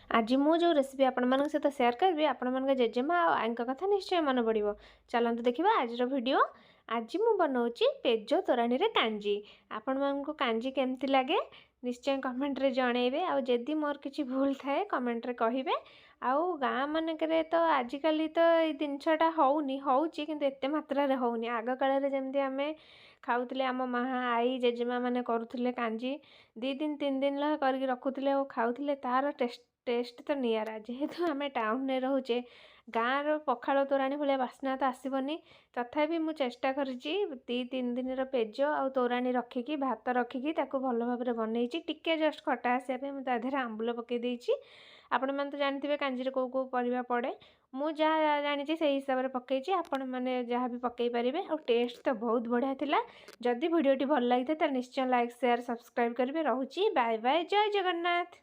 आज मु जो रेसिपी आपण सहित सेयार करी आपण जेजेमा और आई कथा निश्चय मन पड़ो। चलते देखा आज वीडियो। आज मु बनाऊँगी पेज तोराणी रे कांजी। आपण मानक कांजी केमती लगे निश्चय कमेंट रे जनइबे। आ जदि मोर किसी भूल थाए कमेंट रे कहिबे। आउ गाँ मानकरे तो आजिकल तो ये जिनसटा होनी होची किंतु एते मात्रा रे होनी। आग काल रे जेमती आमे खाउतले आम माँ आई जेजेमा माने करुले कांजी 2 दिन 3 दिन ला करके रखुले और खाउतले तार टेस्ट तो निरा। जेहेतु आम टाउन में रोचे गाँव पखाड़ तोराणी भाया बास्ना तो आसबनी। तथापि मु चेष्टा करिछि 2-3 दिन पेज आ तोराणी रखिकी भात रखिकी ताको भल भाव बनई। टिके जस्ट खटा आसापे मुझे तादेह आंबुल पकई देछि। आपण मैंने तो जानते कांजी कौ कौ परिबा पड़े मु जहाँ जानी से हिसाब से पकई। आपण मैंने जहाँ भी पकई पारे और टेस्ट तो बहुत बढ़िया थिला। जदि वीडियोटी भल लगी था निश्चय लाइक शेयर सब्सक्राइब करेंगे। रोची बाय बाय जय जगन्नाथ।